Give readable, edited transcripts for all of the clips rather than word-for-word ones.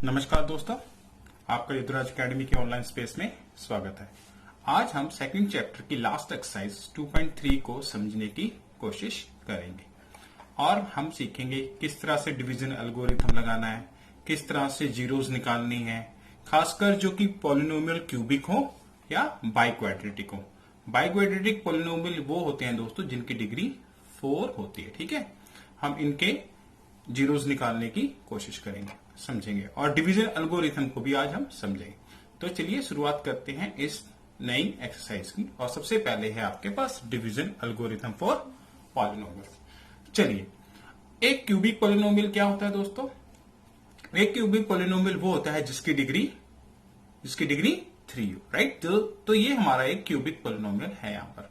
नमस्कार दोस्तों, आपका युद्धराज एकेडमी के ऑनलाइन स्पेस में स्वागत है। आज हम सेकंड चैप्टर की लास्ट एक्सरसाइज 2.3 को समझने की कोशिश करेंगे और हम सीखेंगे किस तरह से डिवीजन एल्गोरिथम लगाना है, किस तरह से जीरोस निकालनी है, खासकर जो कि पॉलिनोमियल क्यूबिक हो या बाइक्वाड्रेटिक हो। बाइक्वाड्रेटिक पॉलिनोमियल वो होते हैं दोस्तों जिनकी डिग्री 4 होती है। ठीक है, हम इनके जीरोस निकालने की कोशिश करेंगे, समझेंगे और डिवीजन एल्गोरिथम को भी आज हम समझेंगे। तो चलिए शुरुआत करते हैं इस नई एक्सरसाइज की। और सबसे पहले है आपके पास डिवीजन एल्गोरिथम फॉर पॉलिनोमियल। चलिए, एक क्यूबिक पॉलिनोमियल क्या होता है दोस्तों? एक क्यूबिक पॉलिनोमियल वो होता है जिसकी डिग्री 3 हो, राइट। तो ये हमारा एक क्यूबिक पॉलिनोमियल है यहां पर।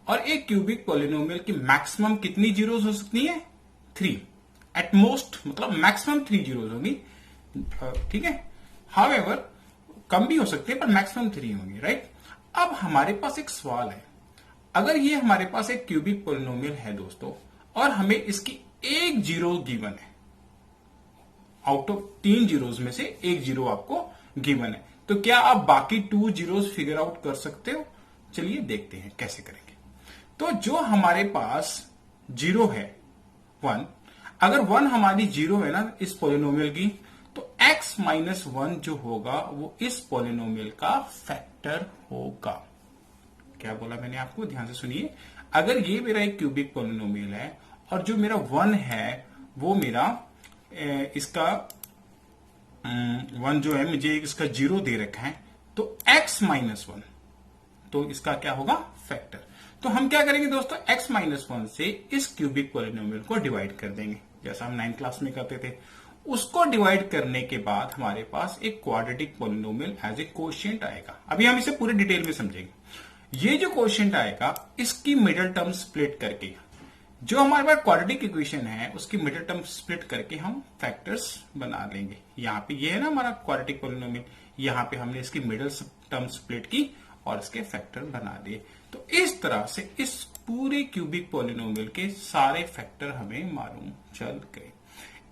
और एक क्यूबिक पॉलिनोमियल की मैक्सिमम कितनी जीरोस हो सकती है? 3 एट मोस्ट, मतलब मैक्सिमम 3 जीरोस होंगी। ठीक है, हाउएवर कम भी हो सकते हैं पर मैक्सिमम 3 होंगी, राइट। अब हमारे पास एक सवाल है, अगर ये हमारे पास एक क्यूबिक पॉलिनोमियल है दोस्तों और हमें इसकी एक जीरो गिवन है, आउट ऑफ 3 जीरोस में से एक जीरो आपको गिवन है, तो क्या आप बाकी 2 जीरोस फिगर आउट कर सकते हो? चलिए देखते हैं कैसे करेंगे। तो जो हमारे पास जीरो है 1, अगर 1 हमारी जीरो है ना इस पॉलिनोमियल की, तो x माइनस 1 जो होगा वो इस पॉलिनोमियल का फैक्टर होगा। क्या बोला मैंने आपको, ध्यान से सुनिए। अगर ये मेरा एक क्यूबिक पॉलिनोमियल है और जो मेरा 1 है वो मेरा इसका 1 जो है, मुझे इसका जीरो दे रखा है, तो x माइनस 1 तो इसका क्या होगा? फैक्टर। तो हम क्या करेंगे दोस्तों, x माइनस 1 से इस क्यूबिक पॉलिनोमियल को डिवाइड कर देंगे, जैसा हम 9th क्लास में करते थे। उसको डिवाइड करने के बाद हमारे पास एक quadratic polynomial as a quotient आएगा। अभी हम इसे पूरे डिटेल में समझेंगे। ये जो कोशिएंट आएगा, इसकी मिडिल टर्म स्प्लिट करके, जो हमारे पास क्वाड्रेटिक इक्वेशन है उसकी मिडिल टर्म स्प्लिट करके हम फैक्टर्स बना लेंगे। यहां पे ये है ना हमारा क्वाड्रेटिक पॉलिनोमियल, यहां पे हमने इसकी मिडिल टर्म स्प्लिट की और इसके फैक्टर बना दिए। तो इस तरह से इस पूरे क्यूबिक पॉलिनोमियल के सारे फैक्टर हमें मालूम चल गए।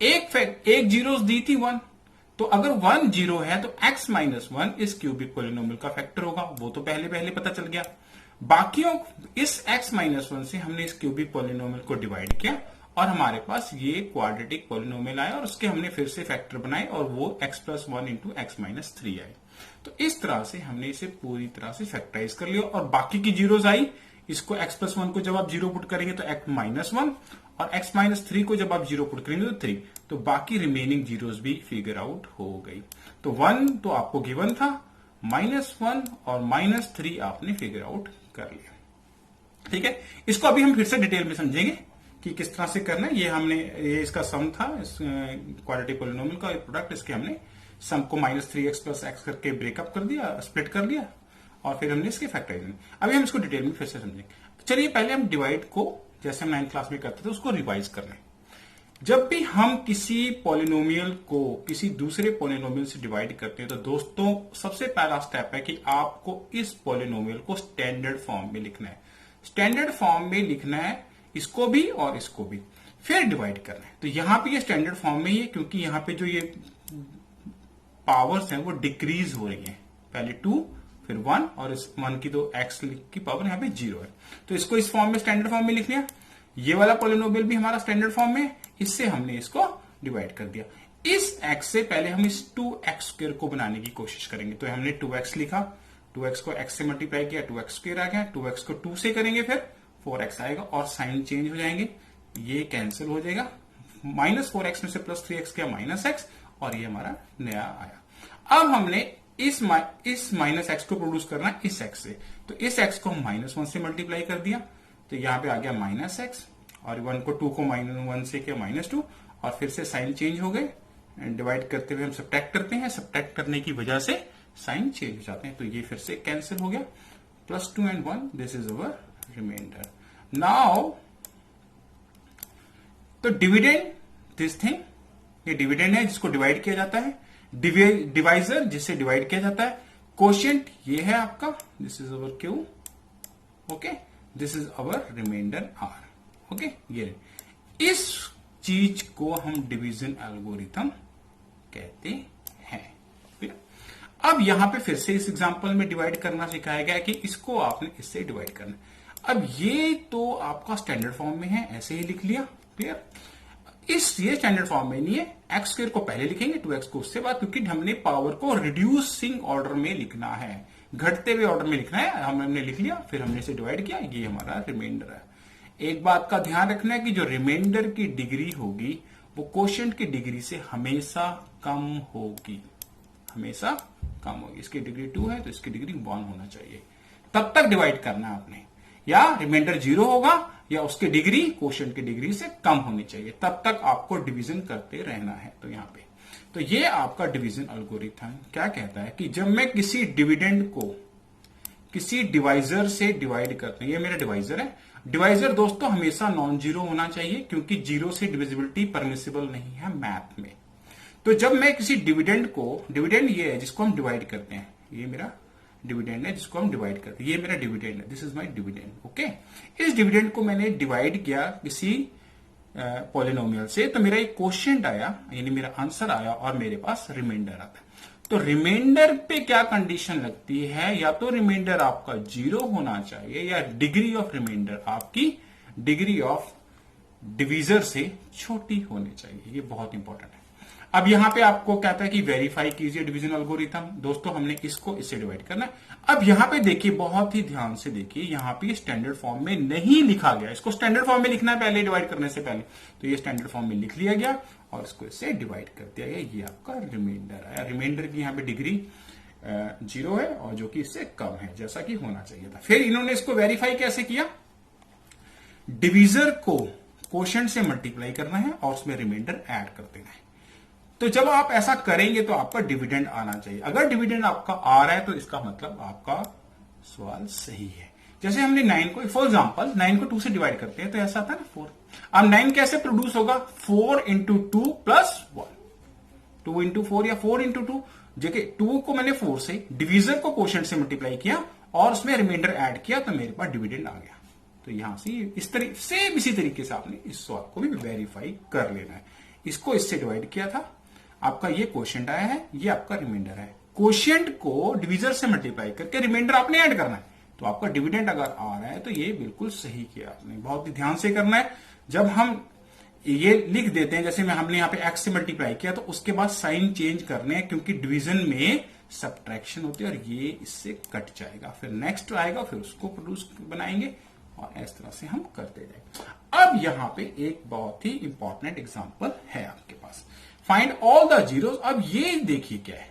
एक जीरोस दी थी 1, तो अगर 1 जीरो है तो x माइनस 1 इस क्यूबिक पॉलिनोमियल का फैक्टर होगा, वो तो पहले पता चल गया। बाकियों इस x माइनस 1 से हमने इस क्यूबिक पॉलिनोमियल को डिवाइड किया और हमारे पास ये क्वाड्रेटिक पॉलिनोमियल आया और उसके हमने फिर से फैक्टर बनाए और वो x plus 1 into x minus 3 आए। तो इस तरह से हमने इसे पूरी तरह से फैक्टराइज कर लिया और बाकी की जीरोस आई। इसको x प्लस 1 को जब आप जीरो पुट करेंगे तो x माइनस 1 और x माइनस 3 को जब आप जीरो पुट करेंगे तो 3, तो बाकी रिमेनिंग जीरोस भी फिगर आउट हो गई। तो 1 तो आपको गिवन था, -1 और -3 आपने फिगर आउट कर लिया। ठीक है, इसको अभी हम फिर से डिटेल में समझेंगे कि किस तरह से करना है। ये इसका सम था, इस क्वाड्रेटिक पॉलिनोमियल का प्रोडक्ट, इसके हमने सम को -3x प्लस x करके ब्रेकअप कर दिया, स्प्लिट कर दिया और फिर हमने इसके फैक्टराइज। अभी हम इसको डिटेल में फिर से समझेंगे। चलिए पहले हम डिवाइड को, जैसे हम 9th क्लास में करते थे, उसको रिवाइज कर लें। जब भी हम किसी पॉलिनोमियल को किसी दूसरे पॉलिनोमियल से डिवाइड करते हैं तो दोस्तों सबसे पहला स्टेप है कि आपको इस पॉलिनोमियल को स्टैंडर्ड फॉर्म में लिखना है। स्टैंडर्ड फॉर्म में लिखना है इसको भी और इसको भी, फिर डिवाइड करना है। तो यहां पे ये स्टैंडर्ड फॉर्म में ही है क्योंकि यहां पे जो ये पावर्स हैं वो डिक्रीज हो रही हैं, पहले 2 फिर 1 और इस 1 की तो x की पावर यहाँ पे 0 है। तो इसको इस फॉर्म में स्टैंडर्ड फॉर्म में लिख लिया। ये वाला पॉलिनोमियल भी हमारा स्टैंडर्ड फॉर्म में, इससे हमने इसको डिवाइड कर दिया। इस x से पहले हम इस 2x स्क्वायर को बनाने की कोशिश करेंगे। तो हमने 2x लिखा, 2x को x से मल्टीप्लाई किया, 2x स्क्वायर आ गया, 2x को 2 से करेंगे फिर 4x आएगा और साइन चेंज हो जाएंगे, ये कैंसिल हो जाएगा। -4x में से +3x किया -x और ये हमारा नया आया। अब हमने इस माइनस एक्स को प्रोड्यूस करना है इस एक्स से, तो इस एक्स को हम -1 से मल्टीप्लाई कर दिया, तो यहां पे आ गया -x और 1 को 2 को -1 से किया -2 और फिर से साइन चेंज हो गए। डिवाइड करते हुए हम सब्ट्रैक्ट करते हैं, सब्ट्रैक्ट करने की वजह से साइन चेंज हो जाते हैं, तो ये फिर से कैंसिल हो गया। +2 and 1, this is our reminder. Now तो डिविडेंड, दिस थिंग, ये डिविडेंड है जिसको डिवाइड किया जाता है, डिवाइजर जिससे डिवाइड किया जाता है, कोशिएंट ये है आपका, this is our Q, okay, this is our reminder R, okay. ये इस चीज को हम डिवीजन एल्गोरिथम कहते अब यहां पे फिर से इस एग्जांपल में डिवाइड करना सिखाया गया कि इसको आपने इससे डिवाइड करना। अब ये तो आपका स्टैंडर्ड फॉर्म में है, ऐसे ही लिख लिया, क्लियर। ये स्टैंडर्ड फॉर्म में नहीं है, एक्स स्क्वायर को पहले लिखेंगे, 2x को उससे बाद, क्योंकि हमने पावर को रिड्यूसिंग ऑर्डर में लिखना है, घटते हुए ऑर्डर में लिखना है। हमने लिख लिया, फिर हमने इसे डिवाइड किया, ये हमारा रिमाइंडर है। एक बात का ध्यान रखना है कि जो रिमाइंडर की डिग्री होगी वो कोशेंट की डिग्री से हमेशा कम होगी, हमेशा कम होगी। इसकी डिग्री 2 है तो इसकी डिग्री 1 होना चाहिए, तब तक डिवाइड करना है आपने। या रिमाइंडर 0 होगा या उसकी डिग्री कोशेंट की डिग्री से कम होनी चाहिए, तब तक आपको डिवीजन करते रहना है। तो यहां पे तो ये आपका डिवीजन एल्गोरिथम क्या कहता है कि जब मैं किसी डिविडेंड को किसी डिवाइजर से डिवाइड करते हैं, ये मेरा डिवाइजर है। डिवाइजर दोस्तों हमेशा नॉन जीरो होना चाहिए, क्योंकि जीरो से डिविजिबिलिटी परमिसिबल नहीं है मैथ में। तो जब मैं किसी डिविडेंड को, डिविडेंड ये है जिसको हम डिवाइड करते हैं, ये मेरा डिविडेंड है जिसको हम डिवाइड करते हैं, ये मेरा डिविडेंड है, this is my dividend, okay. इस डिविडेंड को मैंने डिवाइड किया किसी पॉलिनोमियल से, तो मेरा एक कोशेंट आया, यानी मेरा आंसर आया और मेरे पास रिमाइंडर आता। तो रिमाइंडर पे क्या कंडीशन लगती है, या तो रिमाइंडर आपका 0 होना चाहिए या डिग्री ऑफ रिमाइंडर आपकी डिग्री ऑफ डिवीजर से छोटी होनी चाहिए। ये बहुत इंपॉर्टेंट है। अब यहां पे आपको कहता है कि वेरीफाई कीजिए डिवीजन एल्गोरिथम। दोस्तों हमने इसको इससे डिवाइड करना है। अब यहां पे देखिए, बहुत ही ध्यान से देखिए, यहां पे स्टैंडर्ड फॉर्म में नहीं लिखा गया, इसको स्टैंडर्ड फॉर्म में लिखना है पहले डिवाइड करने से पहले, तो ये स्टैंडर्ड फॉर्म में लिख लिया गया और इसको इससे डिवाइड कर दिया गया। ये आपका रिमाइंडर आया। रिमाइंडर की यहां पे डिग्री 0 है और जो कि इससे कम है, जैसा कि होना चाहिए था। फिर इन्होंने इसको वेरीफाई कैसे किया, डिवीजर को कोशेंट से मल्टीप्लाई करना है और उसमें रिमाइंडर ऐड कर देना है। तो जब आप ऐसा करेंगे तो आपका डिविडेंड आना चाहिए। अगर डिविडेंड आपका आ रहा है तो इसका मतलब आपका सवाल सही है। जैसे हमने 9 को, फॉर एग्जांपल 9 को 2 से डिवाइड करते हैं तो ऐसा आता है ना 4। अब 9 कैसे प्रोड्यूस होगा, 4 इंटू 2 प्लस 1, 2 इंटू 4 या 4 इंटू 2। जबकि 2 को मैंने 4 से, डिवीजर को कोशेंट से मल्टीप्लाई किया और उसमें रिमाइंडर ऐड किया, तो मेरे पास डिविडेंड आ गया। तो यहां से इस तरीके से, इसी तरीके से आपने इस सवाल को भी वेरीफाई कर लेना है। इसको इससे डिवाइड किया था, आपका ये कोशेंट आया है, ये आपका रिमाइंडर है। कोशेंट को डिवीजर से मल्टीप्लाई करके रिमाइंडर आपने ऐड करना है, तो आपका डिविडेंड अगर आ रहा है तो ये बिल्कुल सही किया आपने। बहुत ही ध्यान से करना है। जब हम ये लिख देते हैं, जैसे हमने यहाँ पे x से मल्टीप्लाई किया, तो उसके बाद साइन चेंज करने हैं, क्योंकि डिवीजन में सब्ट्रैक्शन होती है और ये इससे कट जाएगा। फिर नेक्स्ट आएगा, फिर उसको प्रोड्यूस बनाएंगे और इस तरह से हम करते जाएंगे। अब यहां पे एक बहुत ही इंपॉर्टेंट एग्जांपल है आपके पास, फाइंड ऑल द जीरोस। अब ये देखिए क्या है,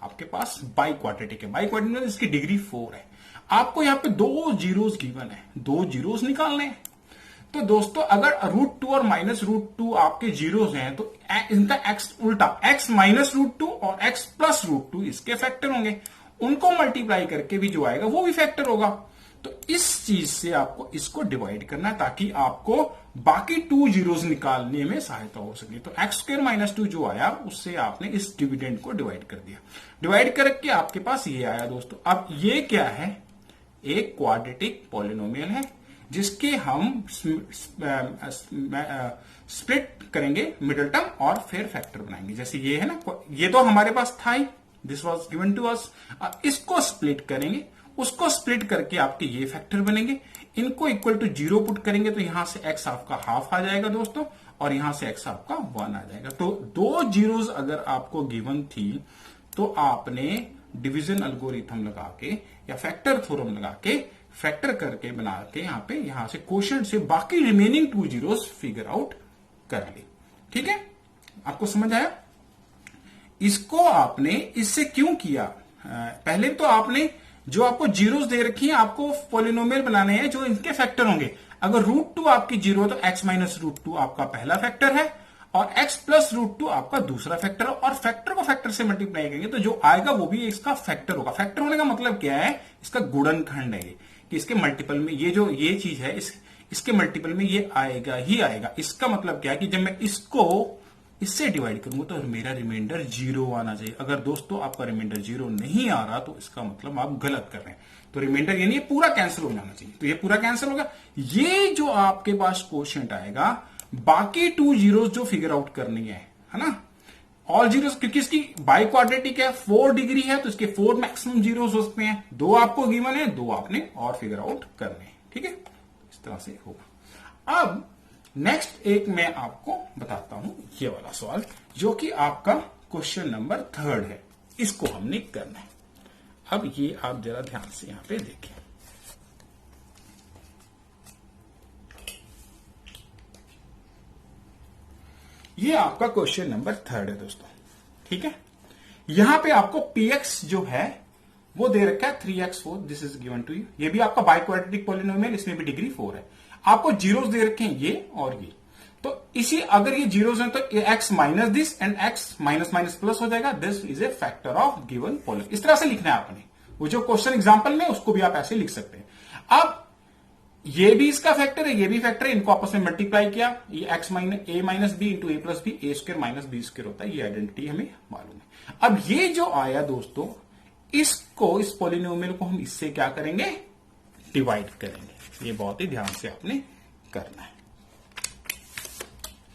आपके पास बाई क्वाड्रेटिक है। बाई क्वाड्रेटिक में इसकी डिग्री 4 है। आपको यहां पे 2 जीरोस गिवन है, 2 जीरोस निकालने हैं। तो दोस्तों अगर √2 और -√2 आपके जीरोस हैं तो इनका x उल्टा, x -√2 और x +√2 इसके फैक्टर होंगे। उनको मल्टीप्लाई करके भी जो आएगा वो भी फैक्टर होगा। तो इस चीज से आपको इसको डिवाइड करना है ताकि आपको बाकी 2 जीरोस निकालने में सहायता हो सके। तो x² - 2 जो आया उससे आपने इस डिविडेंड को डिवाइड कर दिया। डिवाइड करके आपके पास ये आया दोस्तों। अब ये क्या है, एक क्वाड्रेटिक पॉलिनोमियल है जिसके हम स्प्लिट करेंगे मिडिल टर्म और फिर फैक्टर बनाएंगे। जैसे ये है ना, ये तो हमारे पास था ही, this was given to us. इसको स्प्लिट करेंगे, उसको स्प्लिट करके आपके ये फैक्टर बनेंगे। इनको इक्वल टू 0 पुट करेंगे तो यहां से x आपका हाफ आ जाएगा दोस्तों, और यहां से x आपका 1 आ जाएगा। तो 2 जीरोस अगर आपको गिवन थी तो आपने डिवीजन एल्गोरिथम लगा के या फैक्टर थ्योरम लगा के फैक्टर करके बना के यहां से कोशेंट से बाकी रिमेनिंग 2 जीरोस फिगर आउट कर ली। ठीक है, आपको समझ आया? इसको आपने इससे क्यों किया, पहले तो आपने जो आपको जीरोस दे रखी है, आपको पॉलिनोमियल बनाने हैं जो इनके फैक्टर होंगे। अगर √2 आपकी 0 तो x -√2 आपका पहला फैक्टर है और x +√2 आपका दूसरा फैक्टर है, और फैक्टर को फैक्टर से मल्टीप्लाई करेंगे तो जो आएगा वो भी इसका फैक्टर होगा। फैक्टर होने का मतलब क्या है, इसका गुणनखंड है कि इसके मल्टीपल में ये चीज है, इसके मल्टीपल में ये आएगा ही आएगा। इसका मतलब क्या है कि जब मैं इसको इससे डिवाइड करूंगा तो मेरा रिमाइंडर 0 आना चाहिए। अगर दोस्तों आपका रिमाइंडर 0 नहीं आ रहा तो इसका मतलब आप गलत कर रहे हैं। तो रिमाइंडर यानी ये पूरा कैंसिल हो जाना चाहिए, तो ये पूरा कैंसिल होगा। ये जो आपके पास कोशेंट आएगा, बाकी 2 जीरोस जो फिगर आउट करनी है ना, ऑल जीरोस, क्योंकि इसकी बाई क्वाड्रेटिक है, 4 डिग्री है, तो इसके 4 मैक्सिमम जीरोस हो सकते हैं। 2 आपको गिवन है, 2 आपने और फिगर आउट करने हैं। ठीक है, इस तरह से होगा। अब नेक्स्ट एक मैं आपको बताता हूं, ये वाला सवाल जो कि आपका क्वेश्चन नंबर 3 है, इसको हमने करना है। अब ये आप जरा ध्यान से यहां पे देखें। ये आपका क्वेश्चन नंबर 3 है दोस्तों। ठीक है, यहां पे आपको px जो है वो दे रखा है 3x4, this is given to you. ये भी आपका बाइक्वाड्रेटिक पॉलिनोमियल, इसमें भी डिग्री 4 है। आपको जीरोस दे रखे हैं ये और ये, तो इसी अगर ये जीरोस हैं तो x minus this and x minus minus plus हो जाएगा। This is a factor of given polynomial. इस तरह से लिखना है आपने, वो जो क्वेश्चन एग्जांपल में उसको भी आप ऐसे लिख सकते हैं। अब ये भी इसका फैक्टर है, ये भी फैक्टर है, इनको आपस में मल्टीप्लाई किया, ये x माइनस ए माइनस बी इंटू ए प्लस बी, ए स्क्र माइनस बी स्क्र होता है। ये आइडेंटिटी हमें मालूम है। अब ये जो आया दोस्तों, इसको, इस पॉलिनोमियल को हम इससे क्या करेंगे, डिवाइड करेंगे। ये बहुत ही ध्यान से आपने करना है।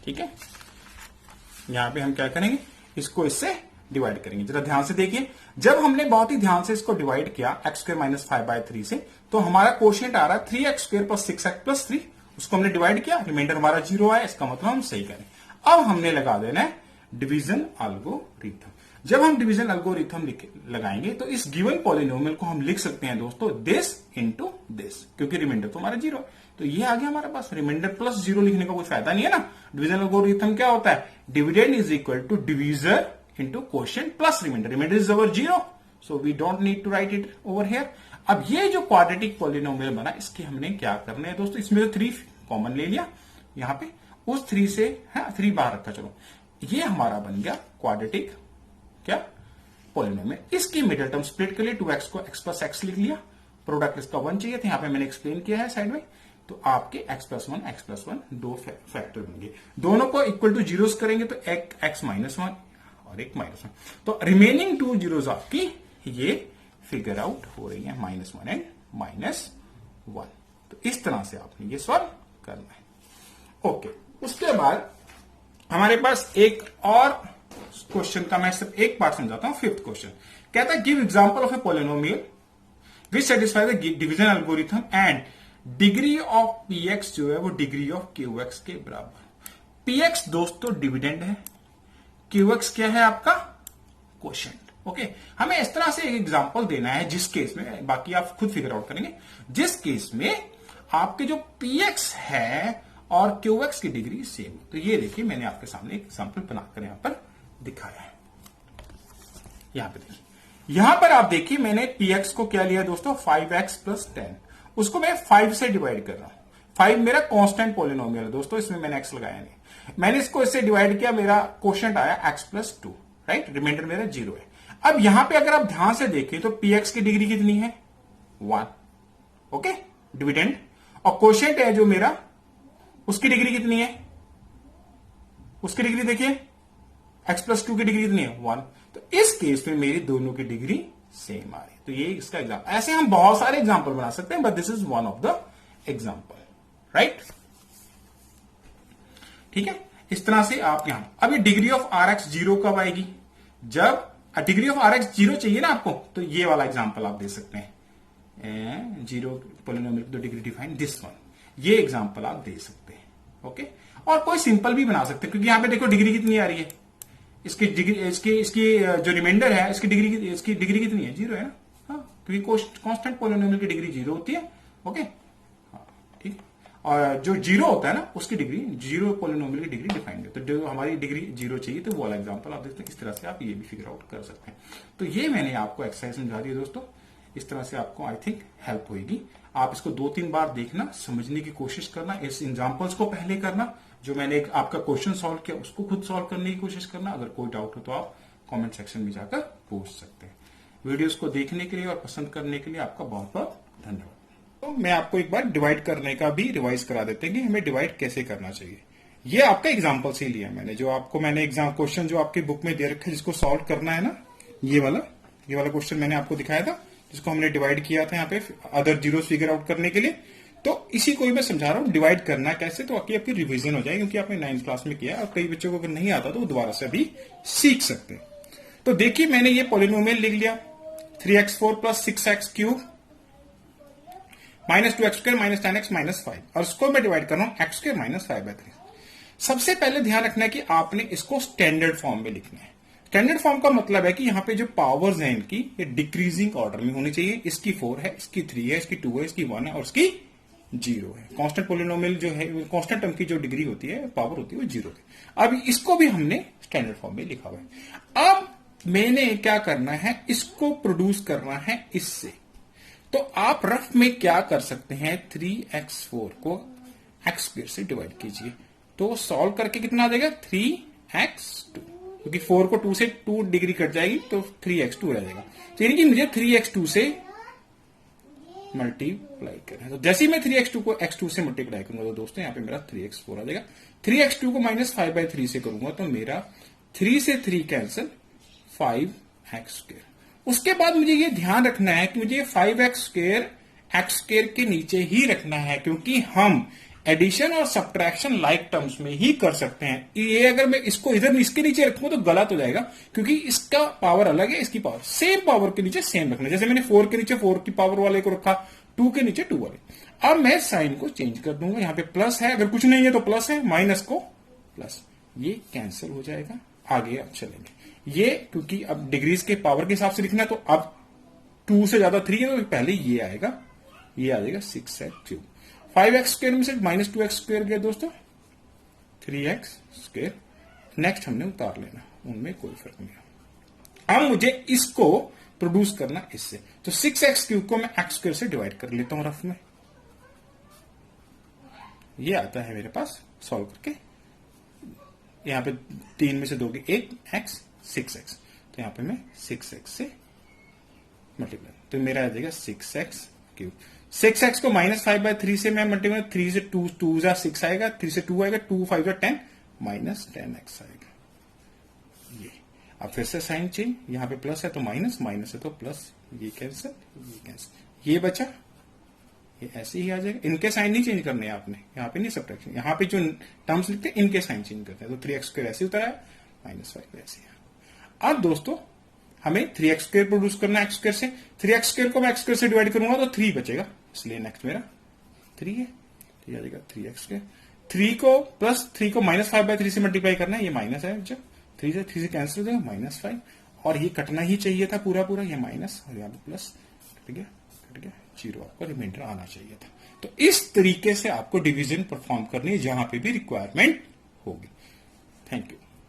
ठीक है, यहां पे हम क्या करेंगे, इसको इससे डिवाइड करेंगे। जरा ध्यान से देखिए, जब हमने बहुत ही ध्यान से इसको डिवाइड किया एक्स स्क्र माइनस 5/3 से, तो हमारा कोशिएंट आ रहा है 3x square plus 6x plus 3। उसको हमने डिवाइड किया, रिमाइंडर हमारा 0 आया, इसका मतलब हम सही करें। अब हमने लगा देना है डिवीजन एल्गोरिथम। जब हम डिवीजन एल्गोरिथम लगाएंगे तो इस गिवन पॉलिनोमियल को हम लिख सकते हैं दोस्तों दिस इंटू दिस, क्योंकि रिमाइंडर तो हमारा 0 है। तो ये आ गया हमारे पास। रिमाइंडर प्लस 0 लिखने का कोई फायदा नहीं है ना। डिवीजन एल्गोरिथम क्या होता है, dividend is equal to divisor into quotient plus remainder. Remainder is our 0, so we don't need to write it over here. अब ये जो क्वाड्रेटिक पॉलिनोमियल बना, इसके हमने क्या करना है दोस्तों, इसमें तो 3 कॉमन ले लिया यहां पे, उस 3 से है 3 बाहर रखा, चलो ये हमारा बन गया क्वाड्रेटिक क्या पॉलिनोमियल। इसकी मिडिल टर्म स्प्लिट कर लिए, 2x को x प्लस एक्स लिख लिया, प्रोडक्ट इसका 1 चाहिए था, यहां पे मैंने एक्सप्लेन किया है साइड में। तो आपके x प्लस 1 दो फैक्टर बनेंगे, दोनों को इक्वल टू जीरोस करेंगे तो एक x माइनस 1 और एक माइनस 1, तो रिमेनिंग 2 जीरोस आपकी ये फिगर आउट हो रही है, -1 एंड -1। तो इस तरह से आपने ये सॉल्व करना है। ओके, उसके बाद हमारे पास एक और क्वेश्चन का मैं सिर्फ एक पार्ट समझाता हूं। 5th क्वेश्चन कहता है give example of a polynomial which satisfy the division algorithm and degree of px जो है वो डिग्री ऑफ qx के बराबर। px दोस्तों डिविडेंड है, qx क्या है आपका क्वोशिएंट। ओके, हमें इस तरह से एक एग्जांपल देना है जिस केस में, बाकी आप खुद फिगर आउट करेंगे, जिस केस में आपके जो px है और qx की डिग्री सेम। तो ये देखिए, मैंने आपके सामने एक एग्जांपल बनाकर यहां पर दिखाया है। यहां पे देखिए, यहां पर आप देखिए मैंने px को क्या लिया दोस्तों, 5x प्लस 10, उसको मैं 5 से डिवाइड कर रहा हूं। 5 मेरा कांस्टेंट पॉलिनोमियल है दोस्तों, इसमें मैंने x लगाया नहीं। मैंने इसको इससे डिवाइड किया, मेरा क्वोशिएंट आया x प्लस 2, राइट, रिमाइंडर मेरा 0 है। अब यहां पे अगर आप ध्यान से देखें तो px की डिग्री कितनी है, 1, ओके, डिविडेंड, और क्वोशिएंट है जो मेरा, उसकी डिग्री कितनी है, उसकी डिग्री देखिए x प्लस 2 की डिग्री कितनी है, 1। तो इस केस में मेरी दोनों की डिग्री सेम आ रही। तो ये इसका एग्जांपल, ऐसे हम बहुत सारे एग्जांपल बना सकते हैं, but this is one of the example, right. ठीक है, इस तरह से आप यहां, अब ये डिग्री ऑफ rx 0 कब आएगी, जब डिग्री ऑफ rx 0 चाहिए ना आपको, तो ये वाला एग्जांपल आप दे सकते हैं, 0 पॉलिनोमियल तो डिग्री डिफाइन दिस वन, ये एग्जांपल आप दे सकते हैं। ओके, और कोई सिंपल भी बना सकते हैं, क्योंकि यहां पे देखो डिग्री कितनी आ रही है, इसकी डिग्री, इसकी जो रिमाइंडर है इसकी डिग्री कितनी है, 0 है ना, हाँ, क्योंकि कांस्टेंट पॉलिनोमियल की डिग्री 0 होती है। ओके, हाँ, ठीक, और जो 0 होता है ना उसकी डिग्री, 0 पॉलिनोमियल की डिग्री डिफाइंड है। तो जो हमारी डिग्री 0 चाहिए तो वो वाला एग्जांपल आप देखते हैं, इस तरह से आप ये भी फिगर आउट कर सकते हैं। तो ये मैंने आपको एक्सरसाइज समझा दी है दोस्तों, इस तरह से आपको आई थिंक हेल्प होगी। आप इसको 2-3 बार देखना, समझने की कोशिश करना, इस एग्जांपल्स को पहले करना, जो मैंने एक आपका क्वेश्चन सॉल्व किया उसको खुद सॉल्व करने की कोशिश करना। अगर कोई डाउट हो तो आप कमेंट सेक्शन में जाकर पूछ सकते हैं। वीडियोस को देखने के लिए और पसंद करने के लिए आपका बहुत बहुत धन्यवाद। तो मैं आपको एक बार डिवाइड करने का भी रिवाइज करा देते हैं कि हमें डिवाइड कैसे करना चाहिए। ये आपका एग्जाम्पल से लिया मैंने, जो आपको मैंने एग्जाम क्वेश्चन जो आपकी बुक में दे रखा है जिसको सॉल्व करना है ना, ये वाला क्वेश्चन मैंने आपको दिखाया था, जिसको हमने डिवाइड किया था यहाँ पे अदर जीरोस फिगर आउट करने के लिए। तो इसी को ही मैं समझा रहा हूं डिवाइड करना कैसे, तो आपकी रिवीजन हो जाएगी, क्योंकि आपने 9th क्लास में किया और कई बच्चों को अगर नहीं आता तो वो दोबारा से अभी सीख सकते हैं। तो देखिए मैंने ये पॉलिनोमियल लिख लिया 3x4 plus 6x cube minus 2x2 minus 10x minus 5, और इसको मैं डिवाइड कर रहा हूं x2 माइनस 5/3। सबसे पहले ध्यान रखना है कि आपने इसको स्टैंडर्ड फॉर्म में लिखना है। स्टैंडर्ड फॉर्म का मतलब है कि यहां पे जो पावर्स हैं इनकी ये डिक्रीजिंग ऑर्डर में होनी चाहिए। इसकी 4 है, इसकी 3 है, इसकी 2 है, इसकी 1 है और इसकी 0 है। कांस्टेंट पोलिनोमियल जो है, कांस्टेंट टर्म की जो डिग्री होती है, पावर होती है, वो 0 है। अब इसको भी हमने स्टैंडर्ड फॉर्म में लिखा हुआ है। अब मैंने क्या करना है, इसको प्रोड्यूस करना है इससे। तो आप रफ में क्या कर सकते हैं, 3x4 को x² से डिवाइड कीजिए, तो सॉल्व करके कितना आ जाएगा 3x2, क्योंकि 4 को 2 से 2 डिग्री कट जाएगी तो 3x2 रह जाएगा। तो यानी कि मुझे 3x2 से मल्टीप्लाई करना है। तो जैसे ही मैं 3x2 को x2 से मल्टीप्लाई करूंगा तो दोस्तों यहां पे मेरा 3x4 आ जाएगा। 3x2 को माइनस 5/3 से करूंगा तो मेरा 3 से 3 कैंसिल 5x²। उसके बाद मुझे ये ध्यान रखना है कि मुझे 5x² x² के नीचे ही रखना है, क्योंकि हम एडिशन और सब्ट्रैक्शन लाइक टर्म्स में ही कर सकते हैं। ये अगर मैं इसको इधर इसके नीचे रखूंगा तो गलत हो जाएगा, क्योंकि इसका पावर अलग है, इसकी पावर सेम पावर के नीचे सेम रखना है। जैसे मैंने 4 के नीचे 4 की पावर वाले को रखा, 2 के नीचे 2 वाले। अब मैं साइन को चेंज कर दूंगा, यहां पे प्लस है, अगर कुछ नहीं है तो प्लस है, माइनस को प्लस, ये कैंसिल हो जाएगा। आगे अब चलेंगे ये, क्योंकि अब डिग्रीज के पावर के हिसाब से लिखना है, तो अब 2 से ज्यादा 3 है तो पहले ये आएगा, ये आ जाएगा 6x3। 5x² में से माइनस 2x² गया दोस्तों, 3x²। नेक्स्ट हमने उतार लेना, उनमें कोई फर्क नहीं है। अब मुझे इसको प्रोड्यूस करना इससे, तो 6x³ को मैं x² से डिवाइड कर लेता हूं रफ में। ये आता है मेरे पास सॉल्व करके, यहां पे 3 में से 2 के 1 x 6x, तो यहां पे मैं 6x से मल्टीप्लाई, तो मेरा आ जाएगा 6x³। 6x को माइनस 5/3 से मैं मल्टीप्लाई, 3 से 2 जा 6 आएगा, 3 से 2 आएगा, 2 5 जा 10 माइनस 10x आएगा। ये अब फिर से साइन चेंज, यहां पे प्लस है तो माइनस, माइनस है तो प्लस, ये कैंसिल, ये कैंसिल, ये बचा, ये ऐसे ही आ जाएगा। इनके साइन नहीं चेंज करने आपने, यहाँ पे नहीं सब्ट्रैक्शन, यहाँ पे जो टर्म्स लिखते हैं इनके साइन चेंज करते हैं। तो 3x² ऐसे उतरा है, -5 ऐसे। अब दोस्तों हमें 3x² प्रोड्यूस करना है x² से। 3x² को मैं x² से डिवाइड करूंगा तो 3 बचेगा, इसलिए नेक्स्ट मेरा 3 है, तो आ जाएगा 3x²। 3 को प्लस 3 को माइनस 5/3 से मल्टीप्लाई करना है, ये माइनस है, जब 3 से कैंसिल हो जाएगा -5, और ये कटना ही चाहिए था पूरा पूरा, ये माइनस और यहाँ पे प्लस, कट गया 0, आपको रिमाइंडर आना चाहिए था। तो इस तरीके से आपको डिवीजन परफॉर्म करनी है जहां पे भी रिक्वायरमेंट होगी। Thank you.